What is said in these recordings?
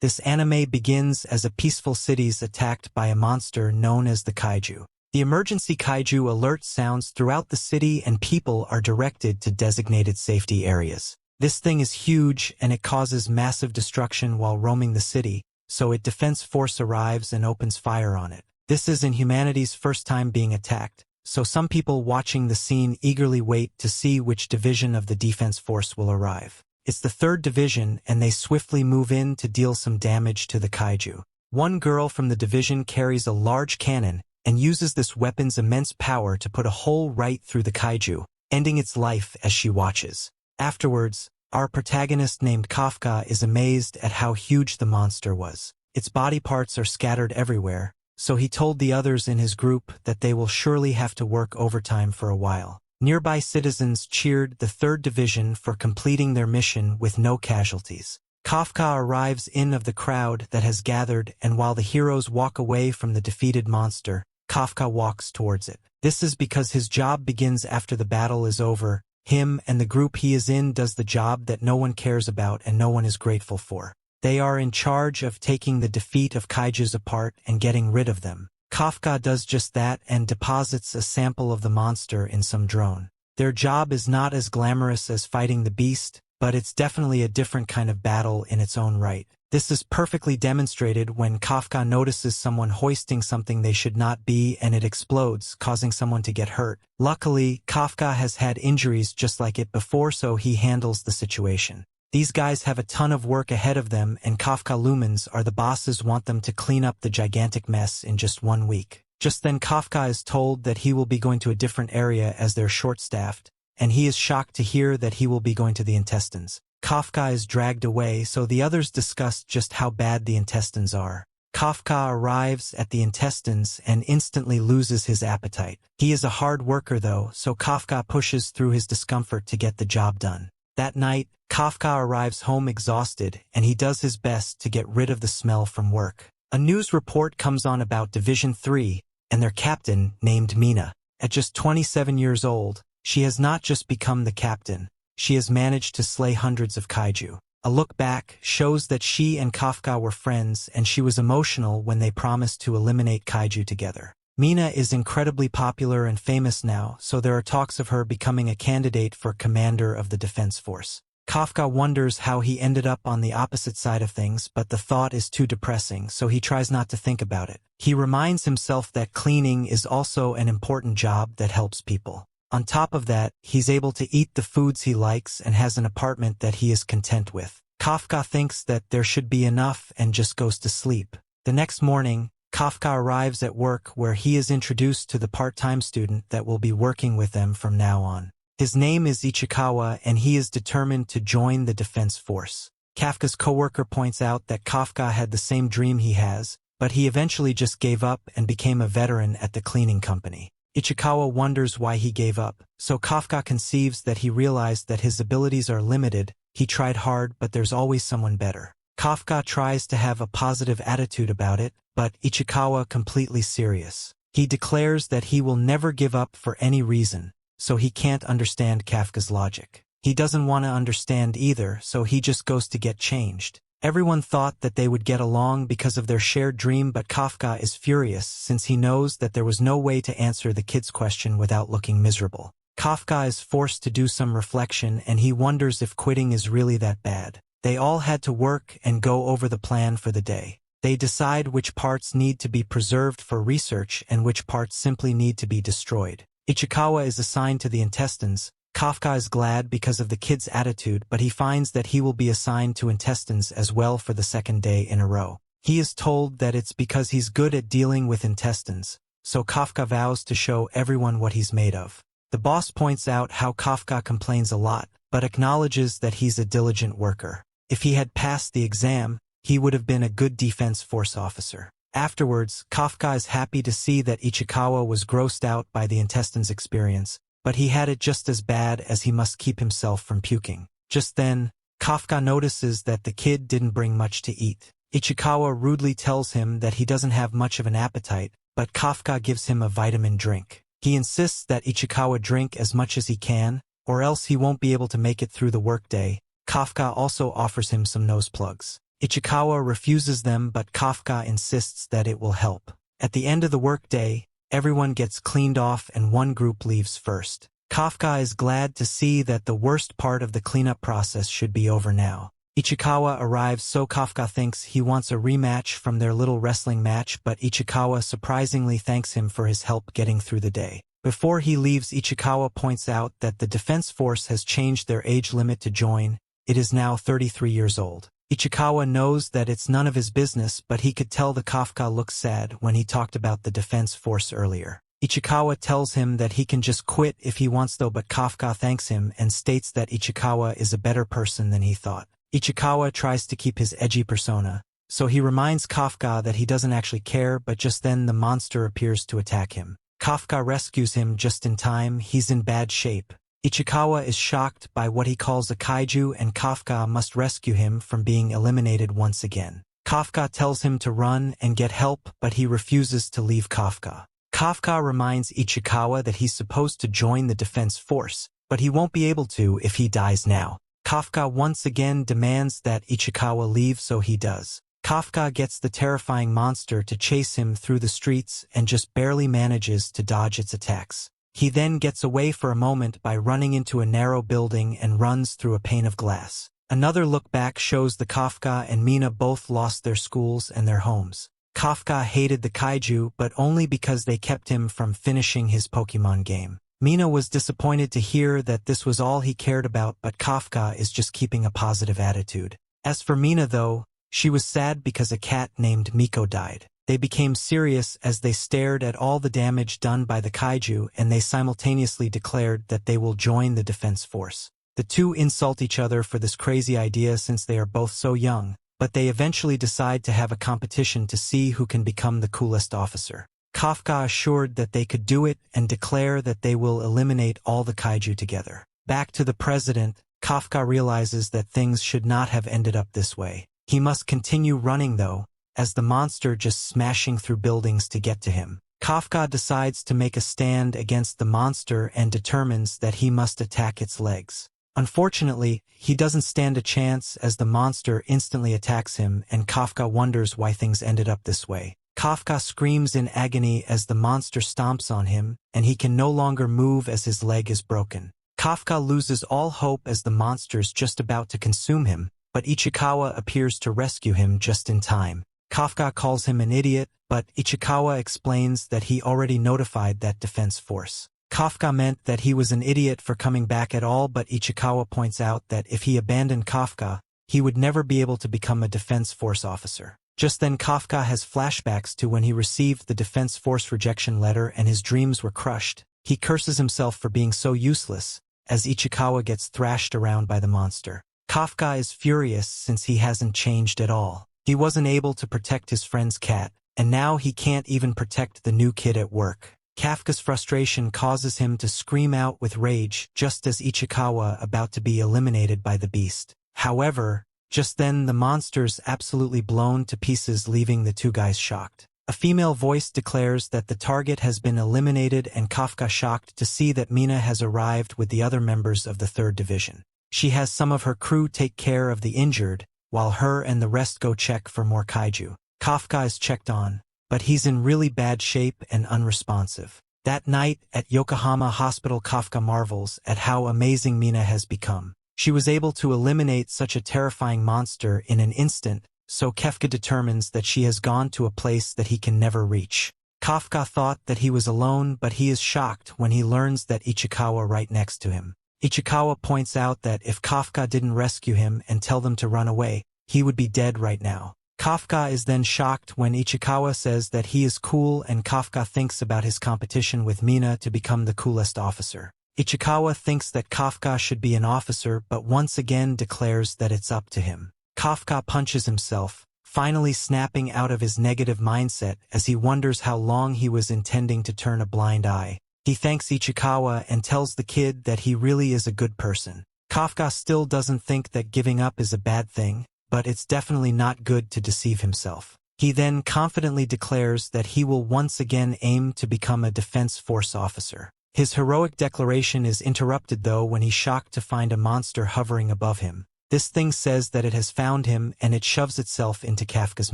This anime begins as a peaceful city is attacked by a monster known as the kaiju. The emergency kaiju alert sounds throughout the city and people are directed to designated safety areas. This thing is huge and it causes massive destruction while roaming the city, so a defense force arrives and opens fire on it. This is in humanity's first time being attacked, so some people watching the scene eagerly wait to see which division of the defense force will arrive. It's the third division and they swiftly move in to deal some damage to the kaiju. One girl from the division carries a large cannon and uses this weapon's immense power to put a hole right through the kaiju, ending its life as she watches. Afterwards, our protagonist named Kafka is amazed at how huge the monster was. Its body parts are scattered everywhere, so he told the others in his group that they will surely have to work overtime for a while. Nearby citizens cheered the third division for completing their mission with no casualties. Kafka arrives in of the crowd that has gathered, and while the heroes walk away from the defeated monster, Kafka walks towards it. This is because his job begins after the battle is over. Him and the group he is in does the job that no one cares about and no one is grateful for. They are in charge of taking the defeat of kaijus apart and getting rid of them. Kafka does just that and deposits a sample of the monster in some drone. Their job is not as glamorous as fighting the beast, but it's definitely a different kind of battle in its own right. This is perfectly demonstrated when Kafka notices someone hoisting something they should not be and it explodes, causing someone to get hurt. Luckily, Kafka has had injuries just like it before, so he handles the situation. These guys have a ton of work ahead of them and Kafka Lumens are the bosses want them to clean up the gigantic mess in just 1 week. Just then Kafka is told that he will be going to a different area as they're short-staffed, and he is shocked to hear that he will be going to the intestines. Kafka is dragged away, so the others discuss just how bad the intestines are. Kafka arrives at the intestines and instantly loses his appetite. He is a hard worker though, so Kafka pushes through his discomfort to get the job done. That night, Kafka arrives home exhausted, and he does his best to get rid of the smell from work. A news report comes on about Division 3, and their captain, named Mina. At just 27 years old, she has not just become the captain, she has managed to slay hundreds of kaiju. A look back shows that she and Kafka were friends, and she was emotional when they promised to eliminate kaiju together. Mina is incredibly popular and famous now, so there are talks of her becoming a candidate for commander of the defense force. Kafka wonders how he ended up on the opposite side of things, but the thought is too depressing, so he tries not to think about it. He reminds himself that cleaning is also an important job that helps people. On top of that, he's able to eat the foods he likes and has an apartment that he is content with. Kafka thinks that there should be enough and just goes to sleep. The next morning, Kafka arrives at work where he is introduced to the part-time student that will be working with them from now on. His name is Ichikawa and he is determined to join the defense force. Kafka's coworker points out that Kafka had the same dream he has, but he eventually just gave up and became a veteran at the cleaning company. Ichikawa wonders why he gave up, so Kafka conceives that he realized that his abilities are limited. He tried hard, but there's always someone better. Kafka tries to have a positive attitude about it, but Ichikawa completely serious. He declares that he will never give up for any reason, so he can't understand Kafka's logic. He doesn't want to understand either, so he just goes to get changed. Everyone thought that they would get along because of their shared dream, but Kafka is furious since he knows that there was no way to answer the kid's question without looking miserable. Kafka is forced to do some reflection and he wonders if quitting is really that bad. They all had to work and go over the plan for the day. They decide which parts need to be preserved for research and which parts simply need to be destroyed. Ichikawa is assigned to the intestines. Kafka is glad because of the kid's attitude, but he finds that he will be assigned to intestines as well for the second day in a row. He is told that it's because he's good at dealing with intestines, so Kafka vows to show everyone what he's made of. The boss points out how Kafka complains a lot, but acknowledges that he's a diligent worker. If he had passed the exam, he would have been a good defense force officer. Afterwards, Kafka is happy to see that Ichikawa was grossed out by the intestines experience, but he had it just as bad as he must keep himself from puking. Just then, Kafka notices that the kid didn't bring much to eat. Ichikawa rudely tells him that he doesn't have much of an appetite, but Kafka gives him a vitamin drink. He insists that Ichikawa drink as much as he can, or else he won't be able to make it through the workday. Kafka also offers him some nose plugs. Ichikawa refuses them, but Kafka insists that it will help. At the end of the workday, everyone gets cleaned off and one group leaves first. Kafka is glad to see that the worst part of the cleanup process should be over now. Ichikawa arrives, so Kafka thinks he wants a rematch from their little wrestling match, but Ichikawa surprisingly thanks him for his help getting through the day. Before he leaves, Ichikawa points out that the defense force has changed their age limit to join. It is now 33 years old. Ichikawa knows that it's none of his business, but he could tell the Kafka looks sad when he talked about the defense force earlier. Ichikawa tells him that he can just quit if he wants though, but Kafka thanks him and states that Ichikawa is a better person than he thought. Ichikawa tries to keep his edgy persona, so he reminds Kafka that he doesn't actually care, but just then the monster appears to attack him. Kafka rescues him just in time. He's in bad shape. Ichikawa is shocked by what he calls a kaiju, and Kafka must rescue him from being eliminated once again. Kafka tells him to run and get help, but he refuses to leave Kafka. Kafka reminds Ichikawa that he's supposed to join the defense force, but he won't be able to if he dies now. Kafka once again demands that Ichikawa leave, so he does. Kafka gets the terrifying monster to chase him through the streets and just barely manages to dodge its attacks. He then gets away for a moment by running into a narrow building and runs through a pane of glass. Another look back shows the Kafka and Mina both lost their schools and their homes. Kafka hated the kaiju, but only because they kept him from finishing his Pokemon game. Mina was disappointed to hear that this was all he cared about, but Kafka is just keeping a positive attitude. As for Mina though, she was sad because a cat named Miko died. They became serious as they stared at all the damage done by the kaiju, and they simultaneously declared that they will join the defense force. The two insult each other for this crazy idea since they are both so young, but they eventually decide to have a competition to see who can become the coolest officer. Kafka assured that they could do it and declare that they will eliminate all the kaiju together. Back to the president, Kafka realizes that things should not have ended up this way. He must continue running though, as the monster just smashing through buildings to get to him. Kafka decides to make a stand against the monster and determines that he must attack its legs. Unfortunately, he doesn't stand a chance as the monster instantly attacks him, and Kafka wonders why things ended up this way. Kafka screams in agony as the monster stomps on him, and he can no longer move as his leg is broken. Kafka loses all hope as the monster's just about to consume him, but Ichikawa appears to rescue him just in time. Kafka calls him an idiot, but Ichikawa explains that he already notified that defense force. Kafka meant that he was an idiot for coming back at all, but Ichikawa points out that if he abandoned Kafka, he would never be able to become a defense force officer. Just then Kafka has flashbacks to when he received the defense force rejection letter and his dreams were crushed. He curses himself for being so useless, as Ichikawa gets thrashed around by the monster. Kafka is furious since he hasn't changed at all. He wasn't able to protect his friend's cat, and now he can't even protect the new kid at work. Kafka's frustration causes him to scream out with rage just as Ichikawa about to be eliminated by the beast. However, just then the monster's absolutely blown to pieces, leaving the two guys shocked. A female voice declares that the target has been eliminated, and Kafka shocked to see that Mina has arrived with the other members of the 3rd Division. She has some of her crew take care of the injured, while her and the rest go check for more kaiju. Kafka is checked on, but he's in really bad shape and unresponsive. That night at Yokohama Hospital, Kafka marvels at how amazing Mina has become. She was able to eliminate such a terrifying monster in an instant, so Kafka determines that she has gone to a place that he can never reach. Kafka thought that he was alone, but he is shocked when he learns that Ichikawa right next to him. Ichikawa points out that if Kafka didn't rescue him and tell them to run away, he would be dead right now. Kafka is then shocked when Ichikawa says that he is cool, and Kafka thinks about his competition with Mina to become the coolest officer. Ichikawa thinks that Kafka should be an officer, but once again declares that it's up to him. Kafka punches himself, finally snapping out of his negative mindset as he wonders how long he was intending to turn a blind eye. He thanks Ichikawa and tells the kid that he really is a good person. Kafka still doesn't think that giving up is a bad thing, but it's definitely not good to deceive himself. He then confidently declares that he will once again aim to become a defense force officer. His heroic declaration is interrupted though when he's shocked to find a monster hovering above him. This thing says that it has found him and it shoves itself into Kafka's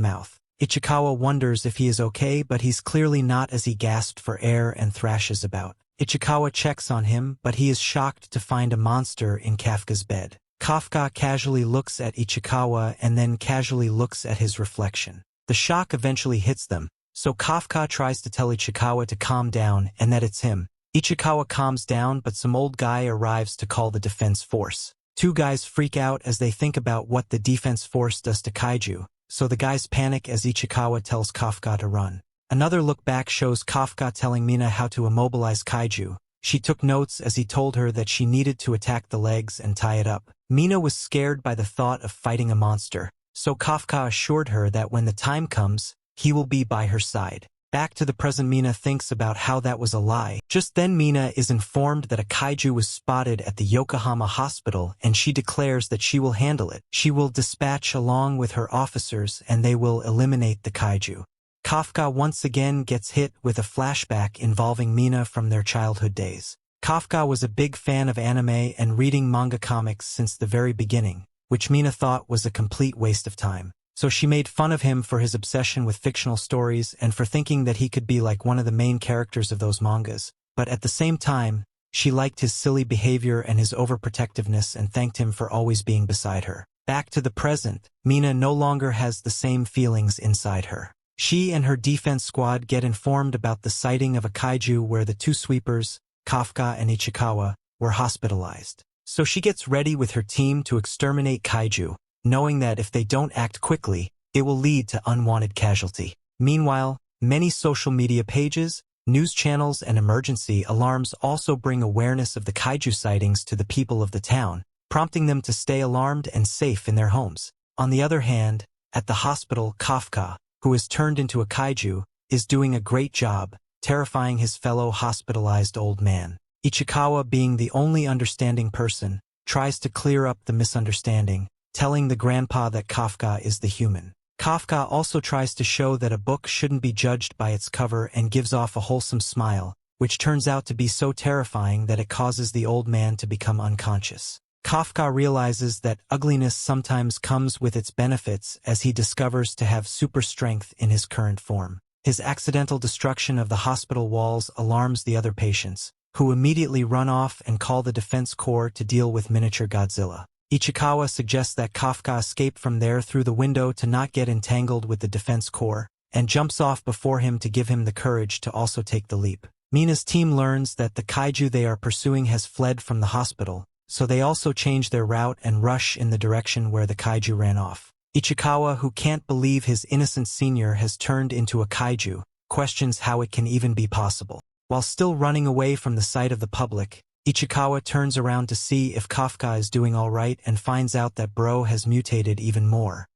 mouth. Ichikawa wonders if he is okay, but he's clearly not as he gasped for air and thrashes about. Ichikawa checks on him, but he is shocked to find a monster in Kafka's bed. Kafka casually looks at Ichikawa and then casually looks at his reflection. The shock eventually hits them, so Kafka tries to tell Ichikawa to calm down and that it's him. Ichikawa calms down, but some old guy arrives to call the defense force. Two guys freak out as they think about what the defense force does to kaiju, so the guys panic as Ichikawa tells Kafka to run. Another look back shows Kafka telling Mina how to immobilize kaiju. She took notes as he told her that she needed to attack the legs and tie it up. Mina was scared by the thought of fighting a monster, so Kafka assured her that when the time comes, he will be by her side. Back to the present, Mina thinks about how that was a lie. Just then Mina is informed that a kaiju was spotted at the Yokohama hospital and she declares that she will handle it. She will dispatch along with her officers and they will eliminate the kaiju. Kafka once again gets hit with a flashback involving Mina from their childhood days. Kafka was a big fan of anime and reading manga comics since the very beginning, which Mina thought was a complete waste of time. So she made fun of him for his obsession with fictional stories and for thinking that he could be like one of the main characters of those mangas. But at the same time, she liked his silly behavior and his overprotectiveness and thanked him for always being beside her. Back to the present, Mina no longer has the same feelings inside her. She and her defense squad get informed about the sighting of a kaiju where the two sweepers, Kafka and Ichikawa, were hospitalized. So she gets ready with her team to exterminate kaiju, knowing that if they don't act quickly, it will lead to unwanted casualty. Meanwhile, many social media pages, news channels and emergency alarms also bring awareness of the kaiju sightings to the people of the town, prompting them to stay alarmed and safe in their homes. On the other hand, at the hospital, Kafka, who is turned into a kaiju, is doing a great job, terrifying his fellow hospitalized old man. Ichikawa, being the only understanding person, tries to clear up the misunderstanding, telling the grandpa that Kafka is the human. Kafka also tries to show that a book shouldn't be judged by its cover and gives off a wholesome smile, which turns out to be so terrifying that it causes the old man to become unconscious. Kafka realizes that ugliness sometimes comes with its benefits as he discovers to have super strength in his current form. His accidental destruction of the hospital walls alarms the other patients, who immediately run off and call the defense corps to deal with miniature Godzilla. Ichikawa suggests that Kafka escape from there through the window to not get entangled with the defense corps, and jumps off before him to give him the courage to also take the leap. Mina's team learns that the kaiju they are pursuing has fled from the hospital, so they also change their route and rush in the direction where the kaiju ran off. Ichikawa, who can't believe his innocent senior has turned into a kaiju, questions how it can even be possible. While still running away from the sight of the public, Ichikawa turns around to see if Kafka is doing all right and finds out that bro has mutated even more.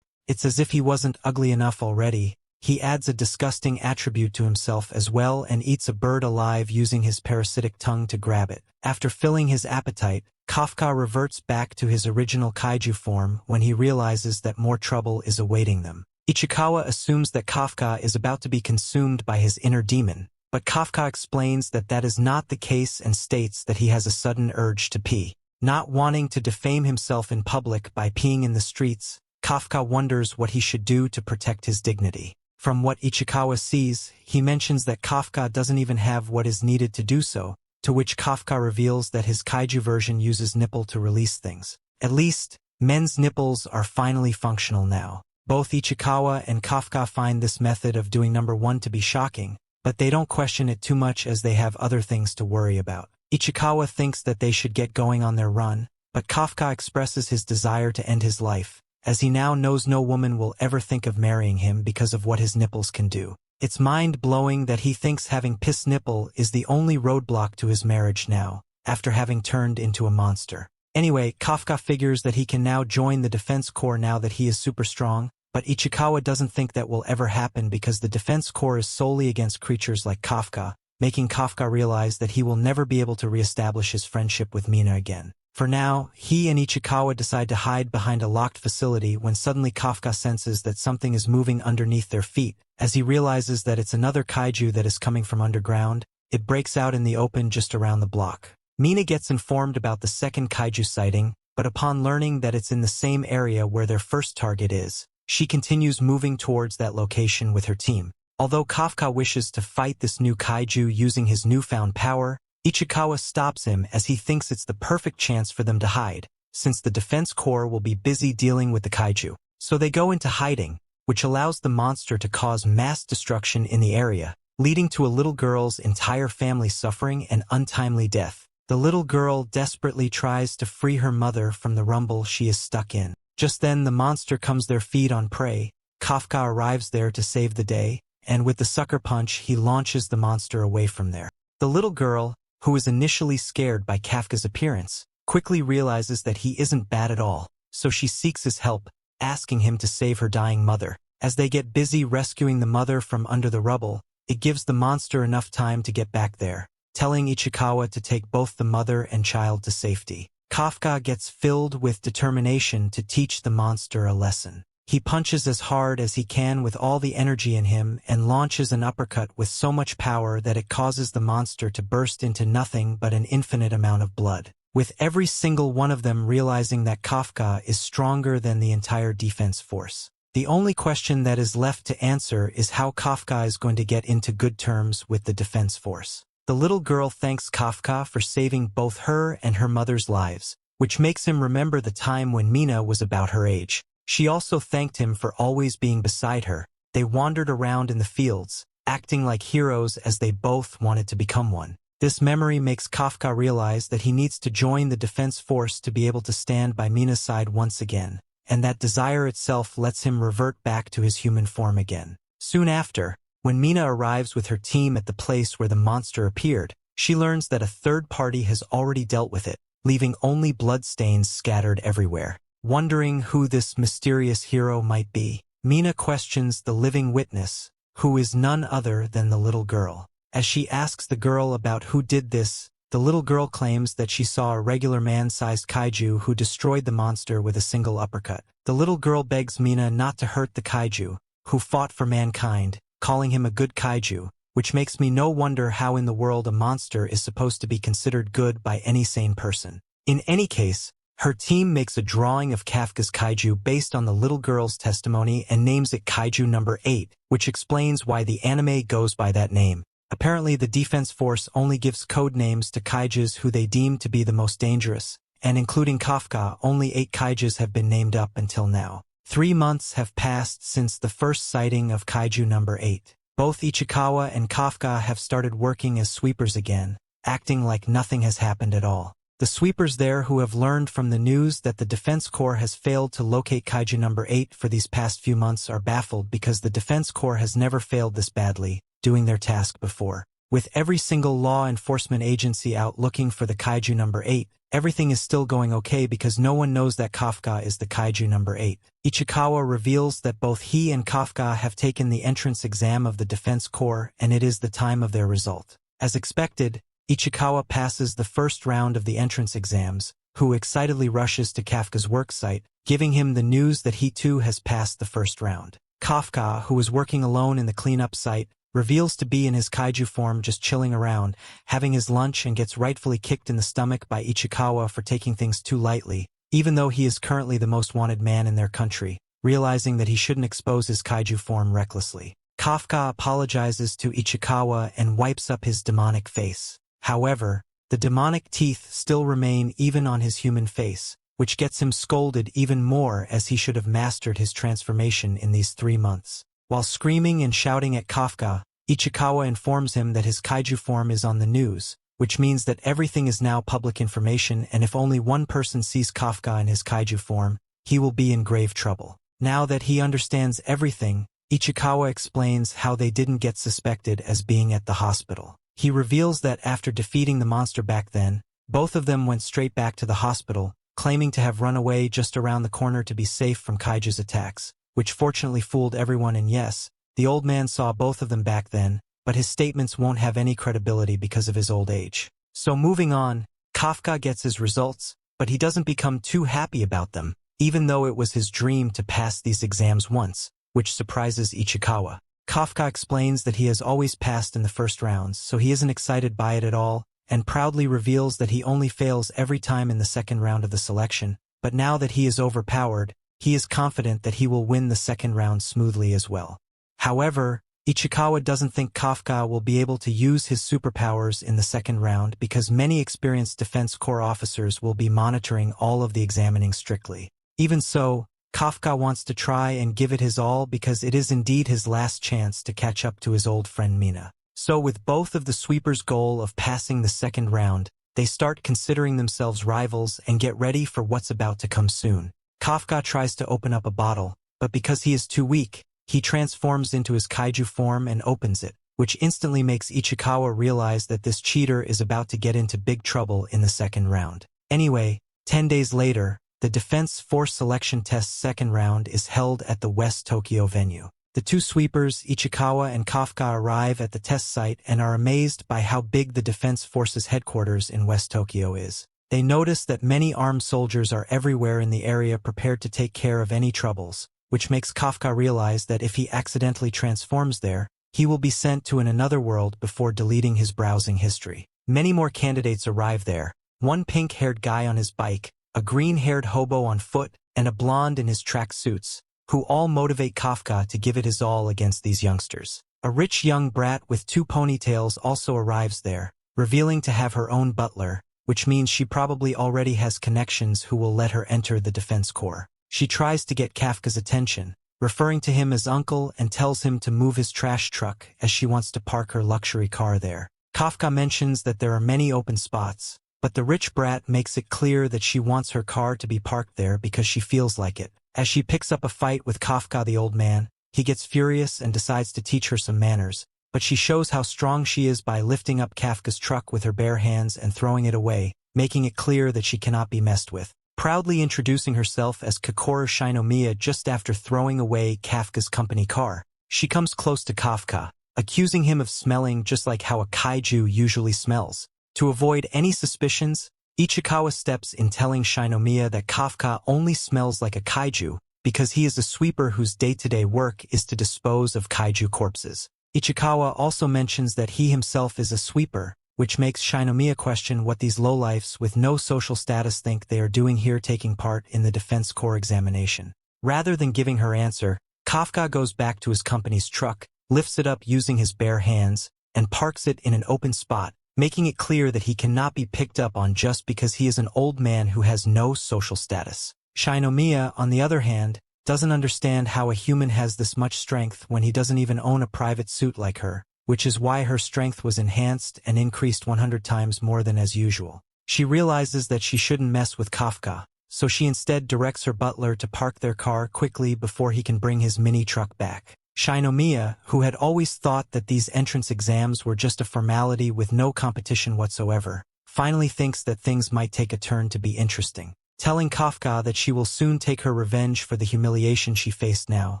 It's as if he wasn't ugly enough already. He adds a disgusting attribute to himself as well and eats a bird alive using his parasitic tongue to grab it. After filling his appetite, Kafka reverts back to his original kaiju form when he realizes that more trouble is awaiting them. Ichikawa assumes that Kafka is about to be consumed by his inner demon, but Kafka explains that that is not the case and states that he has a sudden urge to pee. Not wanting to defame himself in public by peeing in the streets, Kafka wonders what he should do to protect his dignity. From what Ichikawa sees, he mentions that Kafka doesn't even have what is needed to do so, to which Kafka reveals that his kaiju version uses nipple to release things. At least, men's nipples are finally functional now. Both Ichikawa and Kafka find this method of doing number one to be shocking, but they don't question it too much as they have other things to worry about. Ichikawa thinks that they should get going on their run, but Kafka expresses his desire to end his life, as he now knows no woman will ever think of marrying him because of what his nipples can do. It's mind-blowing that he thinks having piss nipple is the only roadblock to his marriage now, after having turned into a monster. Anyway, Kafka figures that he can now join the defense corps now that he is super strong, but Ichikawa doesn't think that will ever happen because the defense corps is solely against creatures like Kafka, making Kafka realize that he will never be able to reestablish his friendship with Mina again. For now, he and Ichikawa decide to hide behind a locked facility when suddenly Kafka senses that something is moving underneath their feet. As he realizes that it's another kaiju that is coming from underground, it breaks out in the open just around the block. Mina gets informed about the second kaiju sighting, but upon learning that it's in the same area where their first target is, she continues moving towards that location with her team. Although Kafka wishes to fight this new kaiju using his newfound power, Ichikawa stops him as he thinks it's the perfect chance for them to hide, since the Defense Corps will be busy dealing with the kaiju. So they go into hiding, which allows the monster to cause mass destruction in the area, leading to a little girl's entire family suffering an untimely death. The little girl desperately tries to free her mother from the rumble she is stuck in. Just then the monster comes their feed on prey. Kafka arrives there to save the day, and with the sucker punch he launches the monster away from there. The little girl, who is initially scared by Kafka's appearance, quickly realizes that he isn't bad at all, so she seeks his help, asking him to save her dying mother. As they get busy rescuing the mother from under the rubble, it gives the monster enough time to get back there, telling Ichikawa to take both the mother and child to safety. Kafka gets filled with determination to teach the monster a lesson. He punches as hard as he can with all the energy in him and launches an uppercut with so much power that it causes the monster to burst into nothing but an infinite amount of blood, with every single one of them realizing that Kafka is stronger than the entire defense force. The only question that is left to answer is how Kafka is going to get into good terms with the defense force. The little girl thanks Kafka for saving both her and her mother's lives, which makes him remember the time when Mina was about her age. She also thanked him for always being beside her. They wandered around in the fields, acting like heroes as they both wanted to become one. This memory makes Kafka realize that he needs to join the defense force to be able to stand by Mina's side once again, and that desire itself lets him revert back to his human form again. Soon after, when Mina arrives with her team at the place where the monster appeared, she learns that a third party has already dealt with it, leaving only bloodstains scattered everywhere. Wondering who this mysterious hero might be, Mina questions the living witness, who is none other than the little girl. As she asks the girl about who did this, the little girl claims that she saw a regular man-sized kaiju who destroyed the monster with a single uppercut. The little girl begs Mina not to hurt the kaiju, who fought for mankind, calling him a good kaiju, which makes me no wonder how in the world a monster is supposed to be considered good by any sane person. In any case, her team makes a drawing of Kafka's kaiju based on the little girl's testimony and names it Kaiju number 8, which explains why the anime goes by that name. Apparently the defense force only gives code names to kaijus who they deem to be the most dangerous, and including Kafka, only 8 kaijus have been named up until now. 3 months have passed since the first sighting of Kaiju number 8. Both Ichikawa and Kafka have started working as sweepers again, acting like nothing has happened at all. The sweepers there who have learned from the news that the Defense Corps has failed to locate Kaiju number 8 for these past few months are baffled because the Defense Corps has never failed this badly, doing their task before. With every single law enforcement agency out looking for the Kaiju number 8, everything is still going okay because no one knows that Kafka is the Kaiju number 8. Ichikawa reveals that both he and Kafka have taken the entrance exam of the Defense Corps and it is the time of their result. As expected, Ichikawa passes the first round of the entrance exams, who excitedly rushes to Kafka's work site, giving him the news that he too has passed the first round. Kafka, who is working alone in the cleanup site, reveals to be in his kaiju form just chilling around, having his lunch and gets rightfully kicked in the stomach by Ichikawa for taking things too lightly, even though he is currently the most wanted man in their country, realizing that he shouldn't expose his kaiju form recklessly. Kafka apologizes to Ichikawa and wipes up his demonic face. However, the demonic teeth still remain even on his human face, which gets him scolded even more as he should have mastered his transformation in these 3 months. While screaming and shouting at Kafka, Ichikawa informs him that his kaiju form is on the news, which means that everything is now public information and if only one person sees Kafka in his kaiju form, he will be in grave trouble. Now that he understands everything, Ichikawa explains how they didn't get suspected as being at the hospital. He reveals that after defeating the monster back then, both of them went straight back to the hospital, claiming to have run away just around the corner to be safe from Kaiju's attacks, which fortunately fooled everyone and yes, the old man saw both of them back then, but his statements won't have any credibility because of his old age. So moving on, Kafka gets his results, but he doesn't become too happy about them, even though it was his dream to pass these exams once, which surprises Ichikawa. Kafka explains that he has always passed in the first rounds, so he isn't excited by it at all, and proudly reveals that he only fails every time in the second round of the selection, but now that he is overpowered, he is confident that he will win the second round smoothly as well. However, Ichikawa doesn't think Kafka will be able to use his superpowers in the second round because many experienced Defense Corps officers will be monitoring all of the examining strictly. Even so, Kafka wants to try and give it his all because it is indeed his last chance to catch up to his old friend Mina. So with both of the sweepers' goal of passing the second round, they start considering themselves rivals and get ready for what's about to come soon. Kafka tries to open up a bottle, but because he is too weak, he transforms into his kaiju form and opens it, which instantly makes Ichikawa realize that this cheater is about to get into big trouble in the second round. Anyway, 10 days later, the Defense Force Selection Test's second round is held at the West Tokyo venue. The two sweepers, Ichikawa and Kafka, arrive at the test site and are amazed by how big the Defense Force's headquarters in West Tokyo is. They notice that many armed soldiers are everywhere in the area prepared to take care of any troubles, which makes Kafka realize that if he accidentally transforms there, he will be sent to another world before deleting his browsing history. Many more candidates arrive there, one pink-haired guy on his bike, a green-haired hobo on foot, and a blonde in his track suits, who all motivate Kafka to give it his all against these youngsters. A rich young brat with 2 ponytails also arrives there, revealing to have her own butler, which means she probably already has connections who will let her enter the Defense Corps. She tries to get Kafka's attention, referring to him as uncle, and tells him to move his trash truck as she wants to park her luxury car there. Kafka mentions that there are many open spots, but the rich brat makes it clear that she wants her car to be parked there because she feels like it. As she picks up a fight with Kafka the old man, he gets furious and decides to teach her some manners, but she shows how strong she is by lifting up Kafka's truck with her bare hands and throwing it away, making it clear that she cannot be messed with. Proudly introducing herself as Kokoro Shinomiya just after throwing away Kafka's company car, she comes close to Kafka, accusing him of smelling just like how a kaiju usually smells. To avoid any suspicions, Ichikawa steps in telling Shinomiya that Kafka only smells like a kaiju because he is a sweeper whose day-to-day work is to dispose of kaiju corpses. Ichikawa also mentions that he himself is a sweeper, which makes Shinomiya question what these lowlifes with no social status think they are doing here taking part in the Defense Corps examination. Rather than giving her answer, Kafka goes back to his company's truck, lifts it up using his bare hands, and parks it in an open spot, making it clear that he cannot be picked up on just because he is an old man who has no social status. Shinomiya, on the other hand, doesn't understand how a human has this much strength when he doesn't even own a private suit like her, which is why her strength was enhanced and increased 100 times more than as usual. She realizes that she shouldn't mess with Kafka, so she instead directs her butler to park their car quickly before he can bring his mini truck back. Shinomiya, who had always thought that these entrance exams were just a formality with no competition whatsoever, finally thinks that things might take a turn to be interesting. Telling Kafka that she will soon take her revenge for the humiliation she faced now,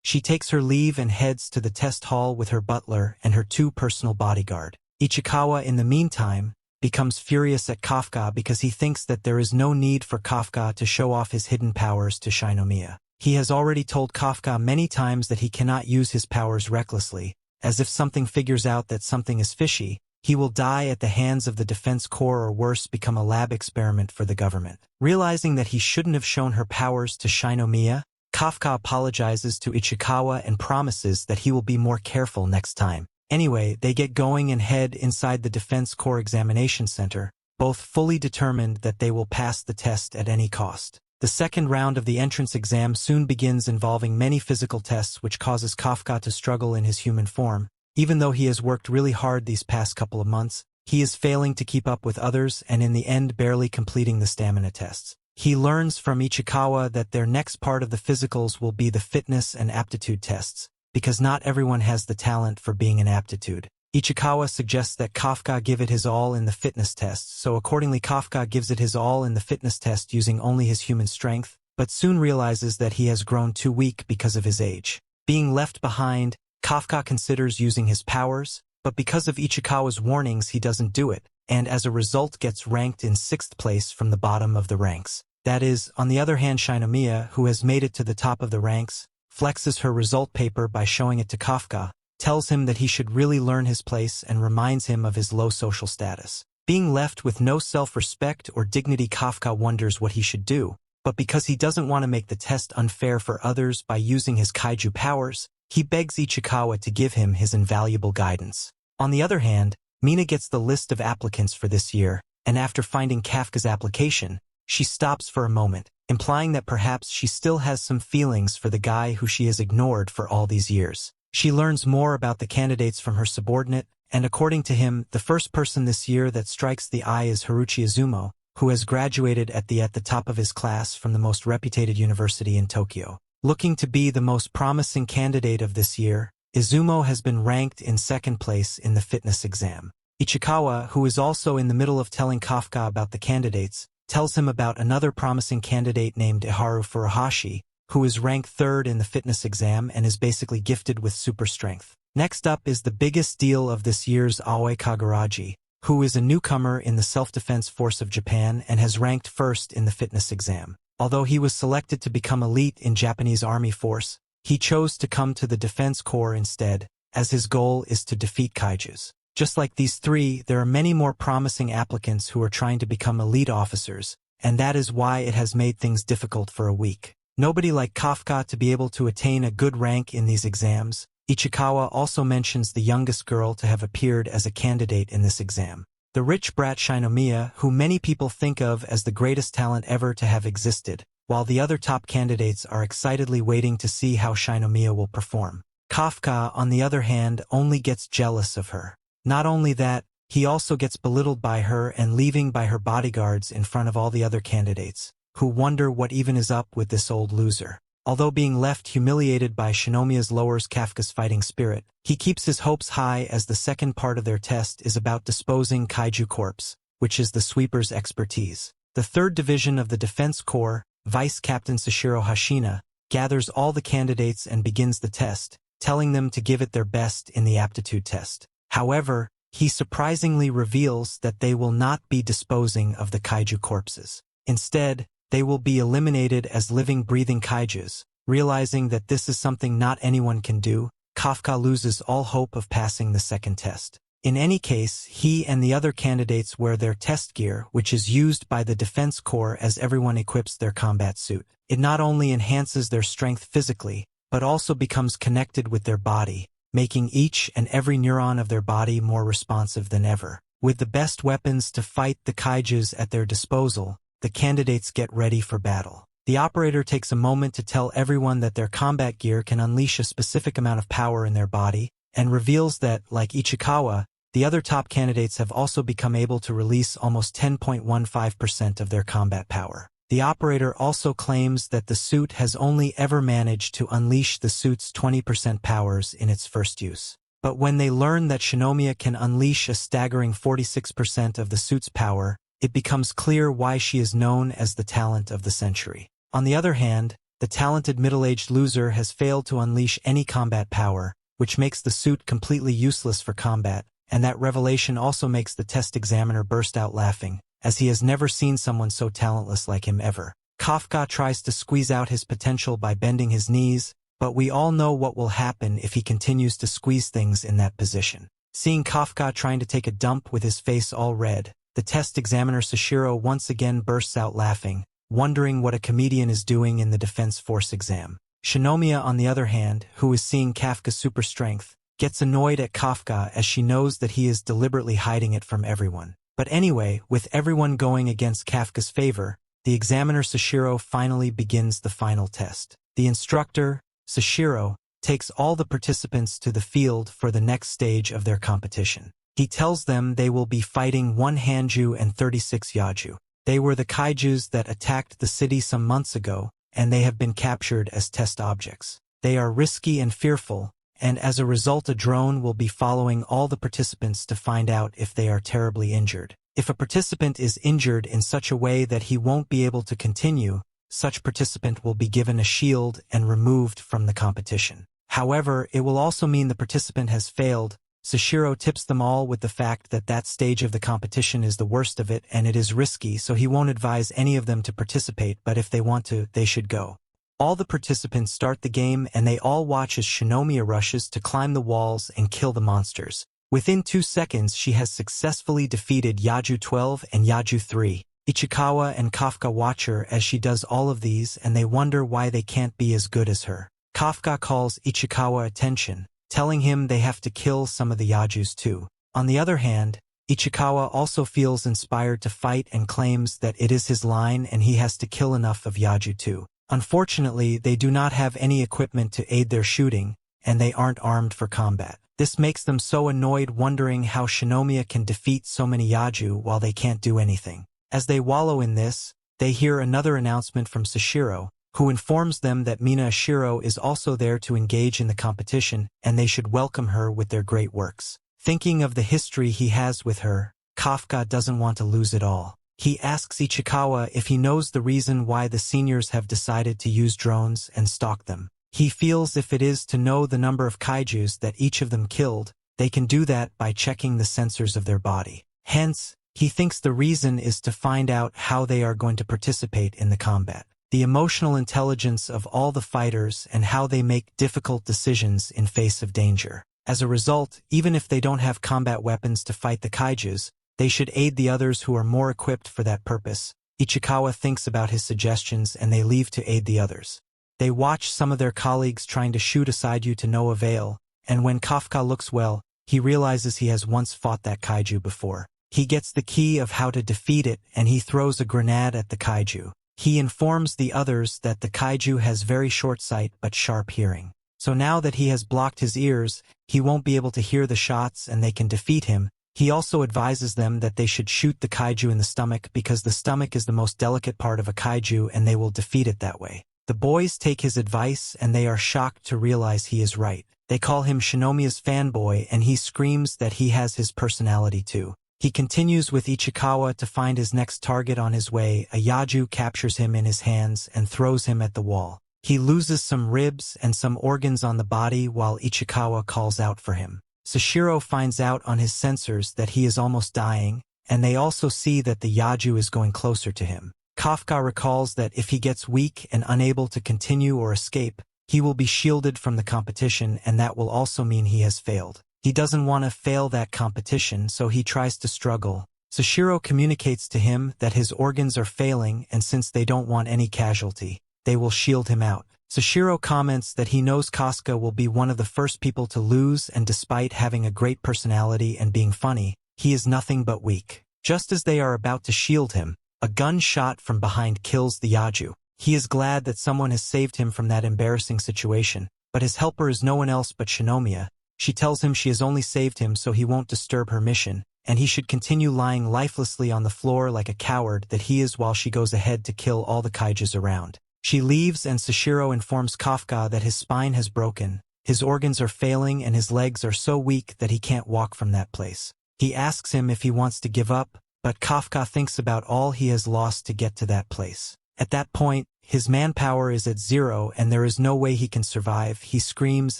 she takes her leave and heads to the test hall with her butler and her 2 personal bodyguard. Ichikawa, in the meantime, becomes furious at Kafka because he thinks that there is no need for Kafka to show off his hidden powers to Shinomiya. He has already told Kafka many times that he cannot use his powers recklessly, as if something figures out that something is fishy, he will die at the hands of the Defense Corps or worse become a lab experiment for the government. Realizing that he shouldn't have shown her powers to Shinomiya, Kafka apologizes to Ichikawa and promises that he will be more careful next time. Anyway, they get going and head inside the Defense Corps Examination Center, both fully determined that they will pass the test at any cost. The second round of the entrance exam soon begins, involving many physical tests, which causes Kafka to struggle in his human form. Even though he has worked really hard these past couple of months, he is failing to keep up with others and in the end barely completing the stamina tests. He learns from Ichikawa that their next part of the physicals will be the fitness and aptitude tests, because not everyone has the talent for being an aptitude. Ichikawa suggests that Kafka give it his all in the fitness test, so accordingly Kafka gives it his all in the fitness test using only his human strength, but soon realizes that he has grown too weak because of his age. Being left behind, Kafka considers using his powers, but because of Ichikawa's warnings he doesn't do it, and as a result gets ranked in 6th place from the bottom of the ranks. That is, on the other hand, Shinomiya, who has made it to the top of the ranks, flexes her result paper by showing it to Kafka, tells him that he should really learn his place and reminds him of his low social status. Being left with no self-respect or dignity, Kafka wonders what he should do, but because he doesn't want to make the test unfair for others by using his kaiju powers, he begs Ichikawa to give him his invaluable guidance. On the other hand, Mina gets the list of applicants for this year, and after finding Kafka's application, she stops for a moment, implying that perhaps she still has some feelings for the guy who she has ignored for all these years. She learns more about the candidates from her subordinate, and according to him, the first person this year that strikes the eye is Haruchi Izumo, who has graduated at the top of his class from the most reputed university in Tokyo. Looking to be the most promising candidate of this year, Izumo has been ranked in second place in the fitness exam. Ichikawa, who is also in the middle of telling Kafka about the candidates, tells him about another promising candidate named Iharu Furuhashi, who is ranked third in the fitness exam and is basically gifted with super strength. Next up is the biggest deal of this year's Aoi Kaguraji, who is a newcomer in the self-defense force of Japan and has ranked first in the fitness exam. Although he was selected to become elite in Japanese Army Force, he chose to come to the Defense Corps instead, as his goal is to defeat kaijus. Just like these three, there are many more promising applicants who are trying to become elite officers, and that is why it has made things difficult for a week. Nobody like Kafka to be able to attain a good rank in these exams. Ichikawa also mentions the youngest girl to have appeared as a candidate in this exam. The rich brat Shinomiya, who many people think of as the greatest talent ever to have existed, while the other top candidates are excitedly waiting to see how Shinomiya will perform. Kafka, on the other hand, only gets jealous of her. Not only that, he also gets belittled by her and leaving by her bodyguards in front of all the other candidates, who wonder what even is up with this old loser. Although being left humiliated by Shinomiya's lowers Kafka's fighting spirit, he keeps his hopes high as the second part of their test is about disposing kaiju corpse, which is the sweeper's expertise. The 3rd Division of the Defense Corps, Vice Captain Sashiro Hashina, gathers all the candidates and begins the test, telling them to give it their best in the aptitude test. However, he surprisingly reveals that they will not be disposing of the kaiju corpses. Instead, they will be eliminated as living, breathing kaijus. Realizing that this is something not anyone can do, Kafka loses all hope of passing the second test. In any case, he and the other candidates wear their test gear, which is used by the Defense Corps as everyone equips their combat suit. It not only enhances their strength physically, but also becomes connected with their body, making each and every neuron of their body more responsive than ever. With the best weapons to fight the kaijus at their disposal, the candidates get ready for battle. The operator takes a moment to tell everyone that their combat gear can unleash a specific amount of power in their body, and reveals that, like Ichikawa, the other top candidates have also become able to release almost 10.15% of their combat power. The operator also claims that the suit has only ever managed to unleash the suit's 20% powers in its first use. But when they learn that Shinomiya can unleash a staggering 46% of the suit's power, it becomes clear why she is known as the talent of the century. On the other hand, the talented middle-aged loser has failed to unleash any combat power, which makes the suit completely useless for combat, and that revelation also makes the test examiner burst out laughing, as he has never seen someone so talentless like him ever. Kafka tries to squeeze out his potential by bending his knees, but we all know what will happen if he continues to squeeze things in that position. Seeing Kafka trying to take a dump with his face all red, the test examiner Sashiro once again bursts out laughing, wondering what a comedian is doing in the Defense Force exam. Shinomiya, on the other hand, who is seeing Kafka's super strength, gets annoyed at Kafka as she knows that he is deliberately hiding it from everyone. But anyway, with everyone going against Kafka's favor, the examiner Sashiro finally begins the final test. The instructor, Sashiro, takes all the participants to the field for the next stage of their competition. He tells them they will be fighting 1 Hanju and 36 Yaju. They were the kaijus that attacked the city some months ago, and they have been captured as test objects. They are risky and fearful, and as a result a drone will be following all the participants to find out if they are terribly injured. If a participant is injured in such a way that he won't be able to continue, such participant will be given a shield and removed from the competition. However, it will also mean the participant has failed. Sashiro tips them all with the fact that that stage of the competition is the worst of it and it is risky, so he won't advise any of them to participate, but if they want to, they should go. All the participants start the game and they all watch as Shinomiya rushes to climb the walls and kill the monsters. Within 2 seconds she has successfully defeated Yaju 12 and Yaju 3. Ichikawa and Kafka watch her as she does all of these and they wonder why they can't be as good as her. Kafka calls Ichikawa attention, telling him they have to kill some of the Yajus too. On the other hand, Ichikawa also feels inspired to fight and claims that it is his line and he has to kill enough of Yaju too. Unfortunately, they do not have any equipment to aid their shooting, and they aren't armed for combat. This makes them so annoyed, wondering how Shinomiya can defeat so many Yaju while they can't do anything. As they wallow in this, they hear another announcement from Sashiro, who informs them that Mina Ashiro is also there to engage in the competition and they should welcome her with their great works. Thinking of the history he has with her, Kafka doesn't want to lose it all. He asks Ichikawa if he knows the reason why the seniors have decided to use drones and stalk them. He feels if it is to know the number of kaijus that each of them killed, they can do that by checking the sensors of their body. Hence, he thinks the reason is to find out how they are going to participate in the combat. The emotional intelligence of all the fighters and how they make difficult decisions in face of danger. As a result, even if they don't have combat weapons to fight the kaijus, they should aid the others who are more equipped for that purpose. Ichikawa thinks about his suggestions and they leave to aid the others. They watch some of their colleagues trying to shoot aside you to no avail, and when Kafka looks well, he realizes he has once fought that kaiju before. He gets the key of how to defeat it and he throws a grenade at the kaiju. He informs the others that the kaiju has very short sight but sharp hearing. So now that he has blocked his ears, he won't be able to hear the shots and they can defeat him. He also advises them that they should shoot the kaiju in the stomach because the stomach is the most delicate part of a kaiju and they will defeat it that way. The boys take his advice and they are shocked to realize he is right. They call him Shinomiya's fanboy and he screams that he has his personality too. He continues with Ichikawa to find his next target on his way. A Yaju captures him in his hands and throws him at the wall. He loses some ribs and some organs on the body while Ichikawa calls out for him. Sashiro finds out on his sensors that he is almost dying, and they also see that the Yaju is going closer to him. Kafka recalls that if he gets weak and unable to continue or escape, he will be shielded from the competition and that will also mean he has failed. He doesn't want to fail that competition, so he tries to struggle. Sashiro communicates to him that his organs are failing and since they don't want any casualty, they will shield him out. Sashiro comments that he knows Kafka will be one of the first people to lose and despite having a great personality and being funny, he is nothing but weak. Just as they are about to shield him, a gunshot from behind kills the Yaju. He is glad that someone has saved him from that embarrassing situation, but his helper is no one else but Shinomiya. She tells him she has only saved him so he won't disturb her mission, and he should continue lying lifelessly on the floor like a coward that he is while she goes ahead to kill all the kaijus around. She leaves and Sashiro informs Kafka that his spine has broken, his organs are failing and his legs are so weak that he can't walk from that place. He asks him if he wants to give up, but Kafka thinks about all he has lost to get to that place. At that point, his manpower is at 0 and there is no way he can survive. He screams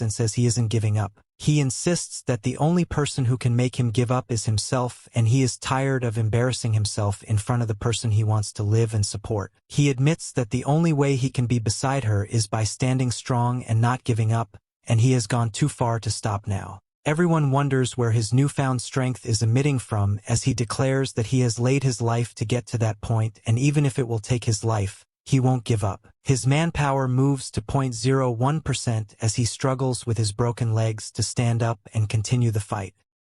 and says he isn't giving up. He insists that the only person who can make him give up is himself and he is tired of embarrassing himself in front of the person he wants to live and support. He admits that the only way he can be beside her is by standing strong and not giving up, and he has gone too far to stop now. Everyone wonders where his newfound strength is emitting from as he declares that he has laid his life to get to that point and even if it will take his life, he won't give up. His manpower moves to 0.01% as he struggles with his broken legs to stand up and continue the fight.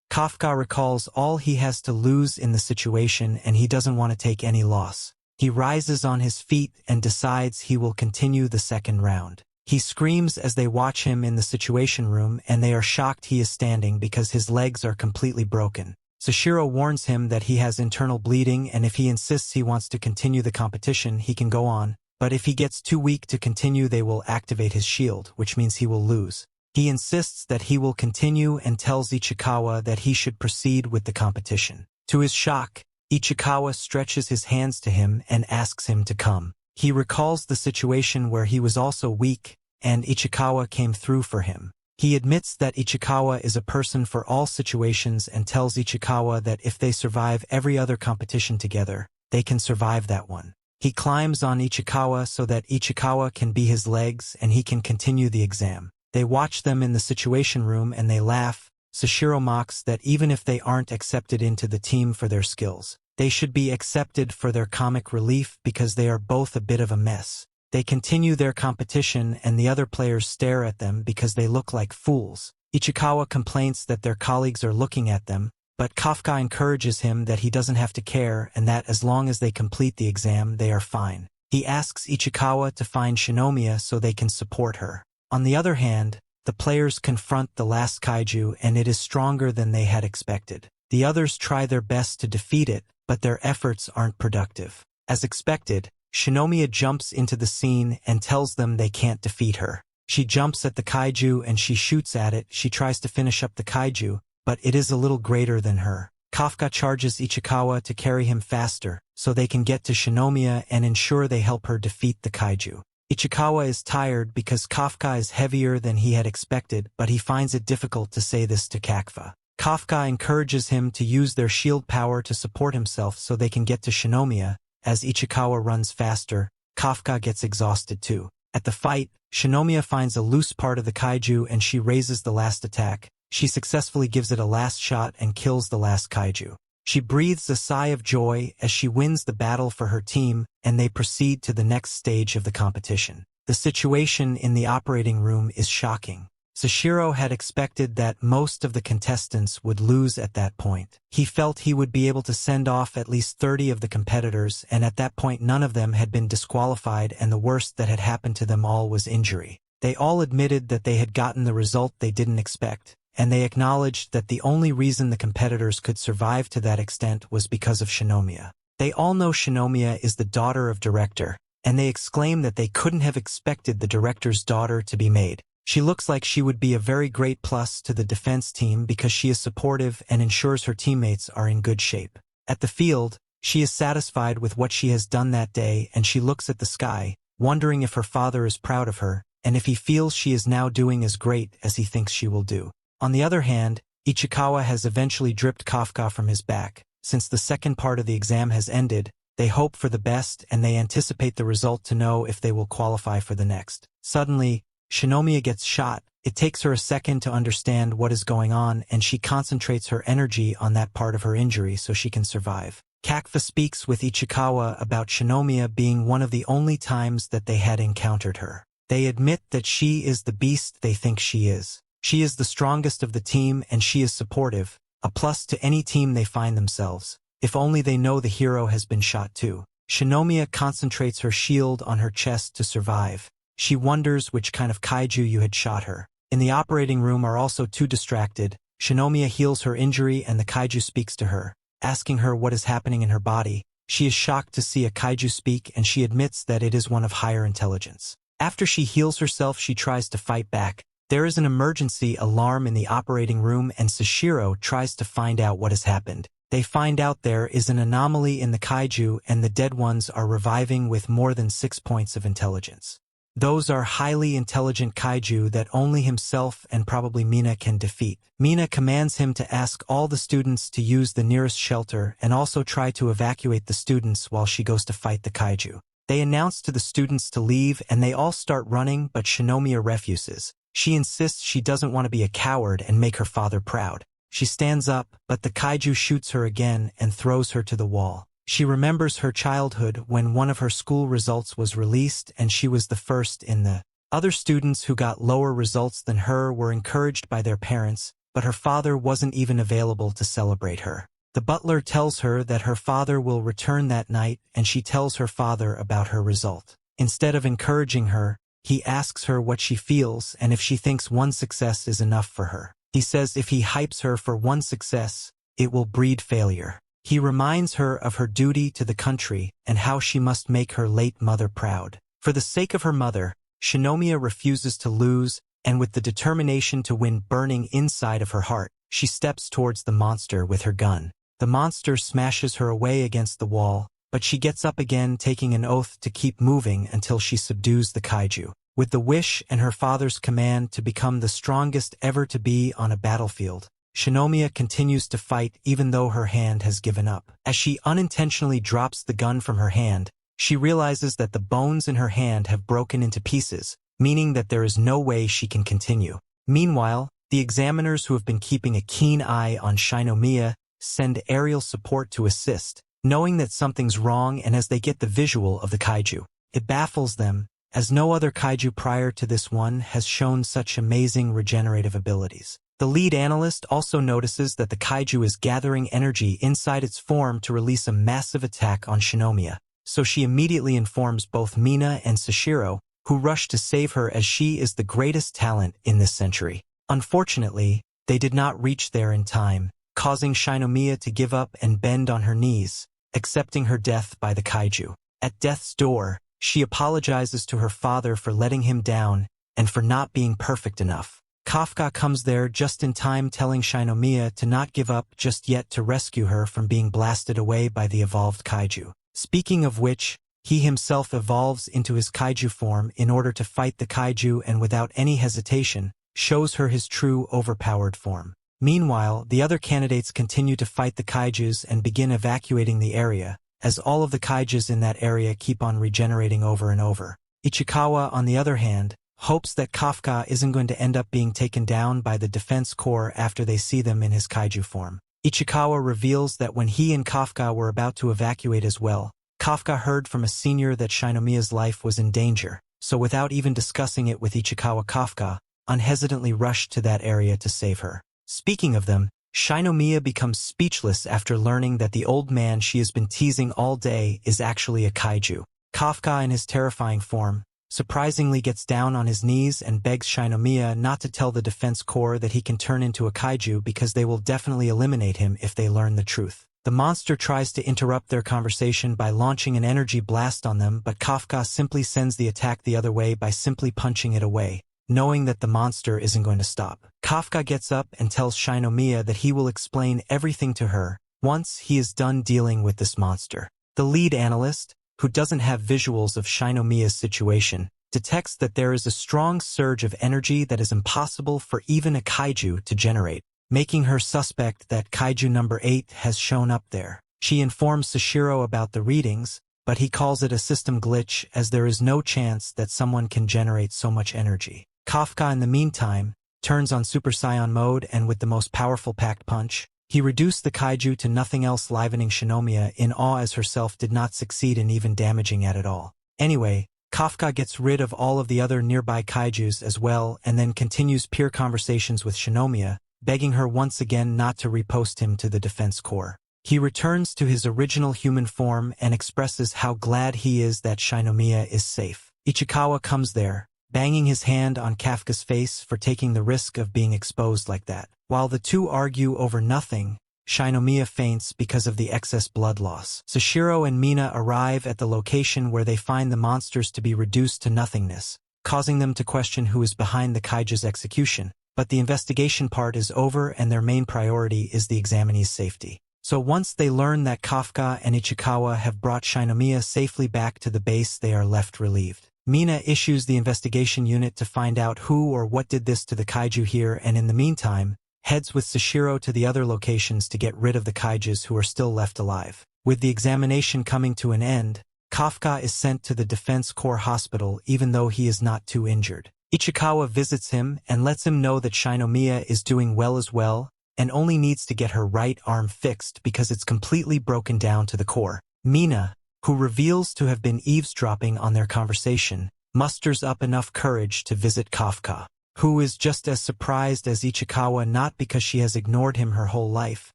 Kafka recalls all he has to lose in the situation and he doesn't want to take any loss. He rises on his feet and decides he will continue the second round. He screams as they watch him in the situation room and they are shocked he is standing because his legs are completely broken. Sashiro warns him that he has internal bleeding and if he insists he wants to continue the competition, he can go on, but if he gets too weak to continue they will activate his shield, which means he will lose. He insists that he will continue and tells Ichikawa that he should proceed with the competition. To his shock, Ichikawa stretches his hands to him and asks him to come. He recalls the situation where he was also weak, and Ichikawa came through for him. He admits that Ichikawa is a person for all situations and tells Ichikawa that if they survive every other competition together, they can survive that one. He climbs on Ichikawa so that Ichikawa can be his legs and he can continue the exam. They watch them in the situation room and they laugh. Sashiro mocks that even if they aren't accepted into the team for their skills, They should be accepted for their comic relief because they are both a bit of a mess. They continue their competition and the other players stare at them because they look like fools. Ichikawa complains that their colleagues are looking at them, but Kafka encourages him that he doesn't have to care and that as long as they complete the exam, they are fine. He asks Ichikawa to find Shinomiya so they can support her. On the other hand, the players confront the last kaiju and it is stronger than they had expected. The others try their best to defeat it, but their efforts aren't productive. As expected, Shinomiya jumps into the scene and tells them they can't defeat her. She jumps at the kaiju and she shoots at it. She tries to finish up the kaiju, but it is a little greater than her. Kafka charges Ichikawa to carry him faster, so they can get to Shinomiya and ensure they help her defeat the kaiju. Ichikawa is tired because Kafka is heavier than he had expected, but he finds it difficult to say this to Kafka. Kafka encourages him to use their shield power to support himself so they can get to Shinomiya. As Ichikawa runs faster, Kafka gets exhausted too. At the fight, Shinomiya finds a loose part of the kaiju and she raises the last attack. She successfully gives it a last shot and kills the last kaiju. She breathes a sigh of joy as she wins the battle for her team, and they proceed to the next stage of the competition. The situation in the operating room is shocking. Sashiro had expected that most of the contestants would lose at that point. He felt he would be able to send off at least 30 of the competitors, and at that point none of them had been disqualified, and the worst that had happened to them all was injury. They all admitted that they had gotten the result they didn't expect, and they acknowledged that the only reason the competitors could survive to that extent was because of Shinomiya. They all know Shinomiya is the daughter of director, and they exclaim that they couldn't have expected the director's daughter to be made. She looks like she would be a very great plus to the defense team because she is supportive and ensures her teammates are in good shape. At the field, she is satisfied with what she has done that day and she looks at the sky, wondering if her father is proud of her and if he feels she is now doing as great as he thinks she will do. On the other hand, Ichikawa has eventually dripped Kafka from his back. Since the second part of the exam has ended, they hope for the best and they anticipate the result to know if they will qualify for the next. Suddenly, Shinomiya gets shot. It takes her a second to understand what is going on and she concentrates her energy on that part of her injury so she can survive. Kafka speaks with Ichikawa about Shinomiya being one of the only times that they had encountered her. They admit that she is the beast they think she is. She is the strongest of the team and she is supportive, a plus to any team they find themselves. If only they know the hero has been shot too. Shinomiya concentrates her shield on her chest to survive. She wonders which kind of kaiju you had shot her. In the operating room are also too distracted. Shinomiya heals her injury and the kaiju speaks to her, asking her what is happening in her body. She is shocked to see a kaiju speak and she admits that it is one of higher intelligence. After she heals herself, she tries to fight back. There is an emergency alarm in the operating room and Sashiro tries to find out what has happened. They find out there is an anomaly in the kaiju and the dead ones are reviving with more than 6 points of intelligence. Those are highly intelligent kaiju that only himself and probably Mina can defeat. Mina commands him to ask all the students to use the nearest shelter and also try to evacuate the students while she goes to fight the kaiju. They announce to the students to leave and they all start running, but Shinomiya refuses. She insists she doesn't want to be a coward and make her father proud. She stands up, but the kaiju shoots her again and throws her to the wall. She remembers her childhood when one of her school results was released and she was the first in the. Other students who got lower results than her were encouraged by their parents, but her father wasn't even available to celebrate her. The butler tells her that her father will return that night and she tells her father about her result. Instead of encouraging her, he asks her what she feels and if she thinks one success is enough for her. He says if he hypes her for one success, it will breed failure. He reminds her of her duty to the country and how she must make her late mother proud. For the sake of her mother, Shinomiya refuses to lose, and with the determination to win burning inside of her heart, she steps towards the monster with her gun. The monster smashes her away against the wall, but she gets up again, taking an oath to keep moving until she subdues the kaiju. With the wish and her father's command to become the strongest ever to be on a battlefield, Shinomiya continues to fight even though her hand has given up. As she unintentionally drops the gun from her hand, she realizes that the bones in her hand have broken into pieces, meaning that there is no way she can continue. Meanwhile, the examiners who have been keeping a keen eye on Shinomiya send aerial support to assist. knowing that something's wrong, and as they get the visual of the kaiju, it baffles them, as no other kaiju prior to this one has shown such amazing regenerative abilities. The lead analyst also notices that the kaiju is gathering energy inside its form to release a massive attack on Shinomiya, so she immediately informs both Mina and Sashiro, who rush to save her as she is the greatest talent in this century. Unfortunately, they did not reach there in time, causing Shinomiya to give up and bend on her knees, accepting her death by the kaiju. At death's door, she apologizes to her father for letting him down and for not being perfect enough. Kafka comes there just in time, telling Shinomiya to not give up just yet to rescue her from being blasted away by the evolved kaiju. Speaking of which, he himself evolves into his kaiju form in order to fight the kaiju and without any hesitation, shows her his true overpowered form. Meanwhile, the other candidates continue to fight the kaijus and begin evacuating the area, as all of the kaijus in that area keep on regenerating over and over. Ichikawa, on the other hand, hopes that Kafka isn't going to end up being taken down by the defense corps after they see them in his kaiju form. Ichikawa reveals that when he and Kafka were about to evacuate as well, Kafka heard from a senior that Shinomiya's life was in danger, so without even discussing it with Ichikawa, Kafka unhesitantly rushed to that area to save her. Speaking of them, Shinomiya becomes speechless after learning that the old man she has been teasing all day is actually a kaiju. Kafka, in his terrifying form, surprisingly gets down on his knees and begs Shinomiya not to tell the defense corps that he can turn into a kaiju because they will definitely eliminate him if they learn the truth. The monster tries to interrupt their conversation by launching an energy blast on them, but Kafka simply sends the attack the other way by simply punching it away, knowing that the monster isn't going to stop. Kafka gets up and tells Shinomiya that he will explain everything to her once he is done dealing with this monster. The lead analyst, who doesn't have visuals of Shinomiya's situation, detects that there is a strong surge of energy that is impossible for even a kaiju to generate, making her suspect that kaiju number 8 has shown up there. She informs Sashiro about the readings, but he calls it a system glitch as there is no chance that someone can generate so much energy. Kafka, in the meantime, turns on Super Saiyan mode and with the most powerful packed punch, he reduced the kaiju to nothing else, livening Shinomiya in awe as herself did not succeed in even damaging it at all. Anyway, Kafka gets rid of all of the other nearby kaijus as well and then continues peer conversations with Shinomiya, begging her once again not to repost him to the defense corps. He returns to his original human form and expresses how glad he is that Shinomiya is safe. Ichikawa comes there, banging his hand on Kafka's face for taking the risk of being exposed like that. While the two argue over nothing, Shinomiya faints because of the excess blood loss. Sashiro and Mina arrive at the location where they find the monsters to be reduced to nothingness, causing them to question who is behind the kaiju's execution. But the investigation part is over and their main priority is the examinee's safety. So once they learn that Kafka and Ichikawa have brought Shinomiya safely back to the base, they are left relieved. Mina issues the investigation unit to find out who or what did this to the kaiju here, and in the meantime, heads with Sashiro to the other locations to get rid of the kaijus who are still left alive. With the examination coming to an end, Kafka is sent to the Defense Corps hospital even though he is not too injured. Ichikawa visits him and lets him know that Shinomiya is doing well as well and only needs to get her right arm fixed because it's completely broken down to the core. Mina, who reveals to have been eavesdropping on their conversation, musters up enough courage to visit Kafka, who is just as surprised as Ichikawa, not because she has ignored him her whole life,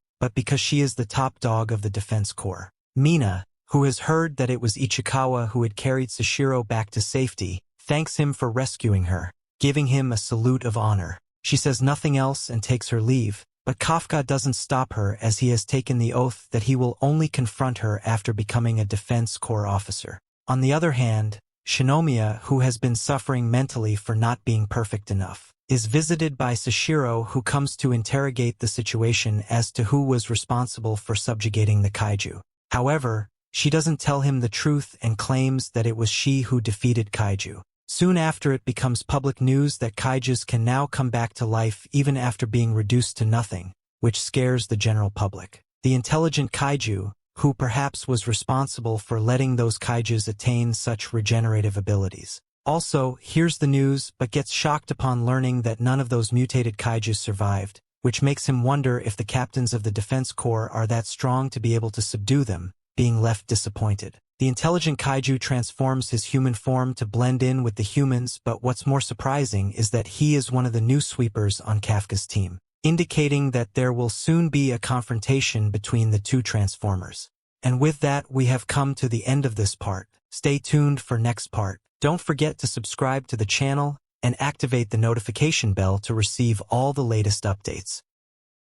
but because she is the top dog of the Defense Corps. Mina, who has heard that it was Ichikawa who had carried Sashiro back to safety, thanks him for rescuing her, giving him a salute of honor. She says nothing else and takes her leave, but Kafka doesn't stop her as he has taken the oath that he will only confront her after becoming a Defense Corps officer. On the other hand, Shinomiya, who has been suffering mentally for not being perfect enough, is visited by Sashiro, who comes to interrogate the situation as to who was responsible for subjugating the kaiju. However, she doesn't tell him the truth and claims that it was she who defeated kaiju. Soon after, it becomes public news that kaijus can now come back to life even after being reduced to nothing, which scares the general public. The intelligent kaiju, who perhaps was responsible for letting those kaijus attain such regenerative abilities, also hears the news but gets shocked upon learning that none of those mutated kaijus survived, which makes him wonder if the captains of the Defense Corps are that strong to be able to subdue them, being left disappointed. The intelligent kaiju transforms his human form to blend in with the humans, but what's more surprising is that he is one of the new sweepers on Kafka's team, indicating that there will soon be a confrontation between the two transformers. And with that, we have come to the end of this part. Stay tuned for next part. Don't forget to subscribe to the channel and activate the notification bell to receive all the latest updates.